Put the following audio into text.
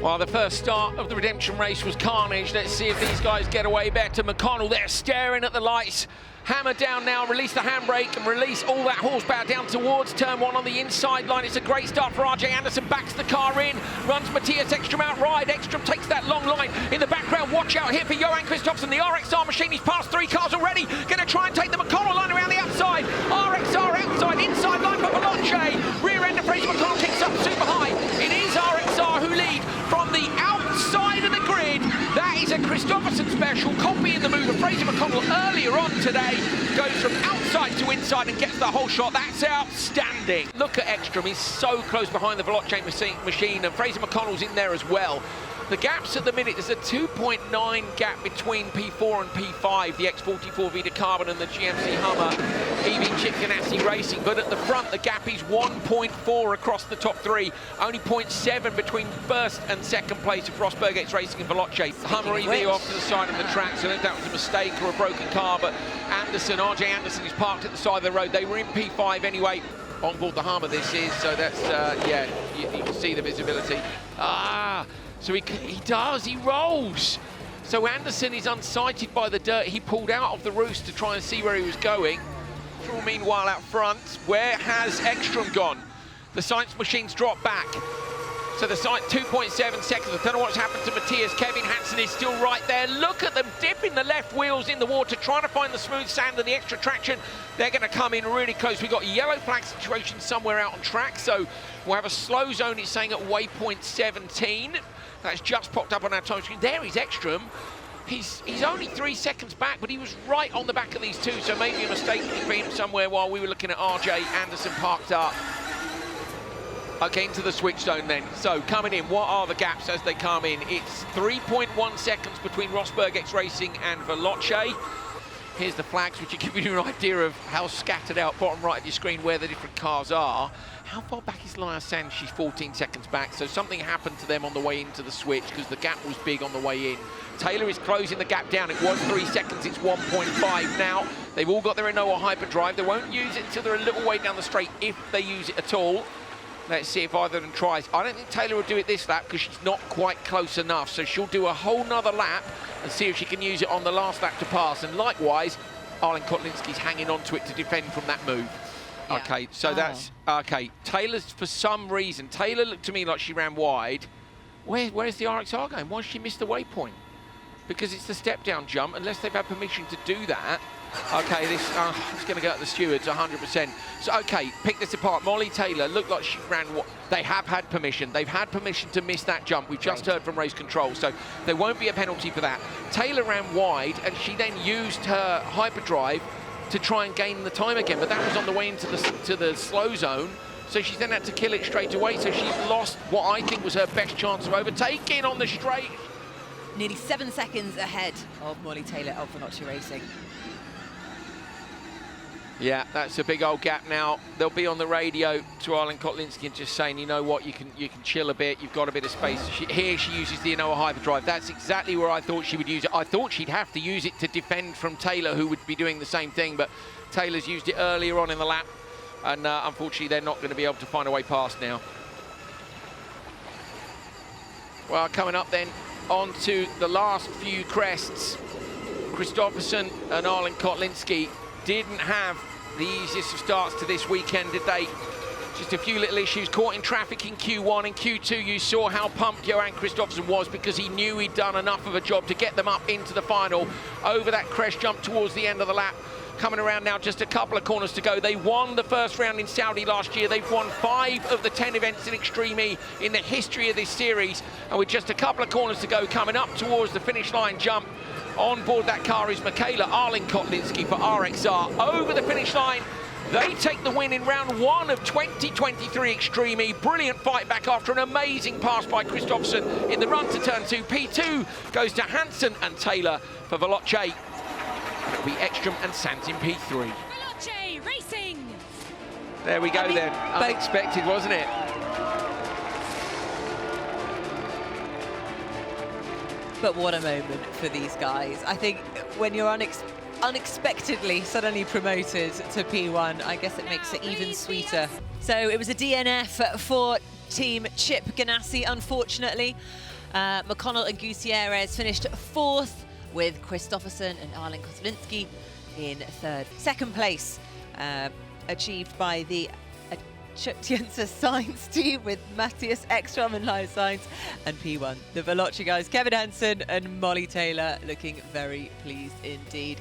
Well, the first start of the redemption race was carnage. Let's see if these guys get away better. McConnell there staring at the lights. Hammer down now, release the handbrake and release all that horsepower down towards turn one on the inside line. It's a great start for R.J. Anderson, backs the car in, runs Matthias Ekstrom out wide. Ekstrom takes that long line in the background. Watch out here for Johan Kristoffersson. The RXR machine, he's passed 3 cars already. Going to try and take the McConnell line around the outside. RXR outside, inside line for Veloce. Rear end of Fraser McConnell kicks up super high. It is RXR who lead from the outside of the grid. That is a Kristoffersson special, copying the move of Fraser McConnell earlier on today. Goes from outside to inside and gets the whole shot. That's outstanding. Look at Ekstrom, he's so close behind the Veloce machine, and Fraser McConnell's in there as well. The gaps at the minute, there's a 2.9 gap between P4 and P5, the X44 Vita Carbon and the GMC Hummer EV Chip Ganassi Racing. But at the front, the gap is 1.4 across the top 3, only 0.7 between first and second place of Rosberg X Racing and Veloce. Hummer EV off to the side of the track, so if that was a mistake or a broken car, but Anderson, R.J. Anderson is parked at the side of the road. They were in P5 anyway. On board the Hummer this is, so that's, yeah, you can see the visibility. So he rolls. So Anderson is unsighted by the dirt. He pulled out of the roost to try and see where he was going. Meanwhile, out front, where has Ekstrom gone? The science machines drop back. So the site 2.7 seconds. I don't know what's happened to Matthias. Kevin Hansen is still right there. Look at them dipping the left wheels in the water, trying to find the smooth sand and the extra traction. They're going to come in really close. We've got a yellow flag situation somewhere out on track. So we'll have a slow zone, it's saying at waypoint 17. That's just popped up on our time screen. There is Ekstrom. He's only 3 seconds back, but he was right on the back of these two. So maybe a mistake for him somewhere while we were looking at R.J. Anderson parked up. Okay, into the switch zone then. So coming in, what are the gaps as they come in? It's 3.1 seconds between Rosberg X Racing and Veloce. Here's the flags, which are giving you an idea of how scattered out bottom right of your screen where the different cars are. How far back is Laya Sands? She's 14 seconds back. So something happened to them on the way into the switch because the gap was big on the way in. Taylor is closing the gap down. It was 3 seconds, it's 1.5 now. They've all got their Renault hyperdrive. They won't use it until they're a little way down the straight, if they use it at all. Let's see if either of them tries. I don't think Taylor will do it this lap because she's not quite close enough. So she'll do a whole nother lap and see if she can use it on the last lap to pass. And likewise, Arlen Kotlinski's hanging on to it to defend from that move. Yeah. Okay, so that's, okay. Taylor's, for some reason, Taylor looked to me like she ran wide. Where's the RXR going? Why did she miss the waypoint? Because it's the step-down jump, unless they've had permission to do that. Okay, this it's going to go at the stewards 100%. So, okay, pick this apart. Molly Taylor looked like she ran what they have had permission. They've had permission to miss that jump. We've just heard from race control, so there won't be a penalty for that. Taylor ran wide, and she then used her hyperdrive to try and gain the time again, but that was on the way into the slow zone. So she's then had to kill it straight away. So she's lost what I think was her best chance of overtaking on the straight. Nearly 7 seconds ahead of Molly Taylor of Veloce Racing. Yeah, that's a big old gap now. They'll be on the radio to Arlen Kotlinski and just saying, you know what, you can chill a bit. You've got a bit of space. Here she uses the Enoa hyperdrive. That's exactly where I thought she would use it. I thought she'd have to use it to defend from Taylor, who would be doing the same thing. But Taylor's used it earlier on in the lap, and unfortunately they're not going to be able to find a way past now. Well, coming up then on to the last few crests. Kristoffersson and Arlen Kotlinski didn't have the easiest of starts to this weekend today. Just a few little issues, caught in traffic in Q1. In Q2, you saw how pumped Johan Kristoffersson was because he knew he'd done enough of a job to get them up into the final over that crest jump towards the end of the lap. Coming around now, just a couple of corners to go. They won the first round in Saudi last year. They've won 5 of the 10 events in Extreme E in the history of this series. And with just a couple of corners to go, coming up towards the finish line jump, on board that car is Michaela Arlen Kotlinski for RXR. Over the finish line, they take the win in round 1 of 2023 Extreme E. Brilliant fight back after an amazing pass by Kristoffersson in the run to turn 2. P2 goes to Hansen and Taylor for Veloce. It'll be Ekstrom and Sands in P3. Veloce Racing! There we go then. Unexpected, wasn't it? But what a moment for these guys. I think when you're unexpectedly suddenly promoted to P1, I guess it makes it even sweeter. So it was a DNF for Team Chip Ganassi, unfortunately. McConnell and Gutierrez finished 4th, with Christopherson and Arlen Koslinski in 3rd. 2nd place achieved by the Atienza Science team with Matthias Ekstrom and Lyle Sainz, and P1. The Veloci guys, Kevin Hansen and Molly Taylor, looking very pleased indeed.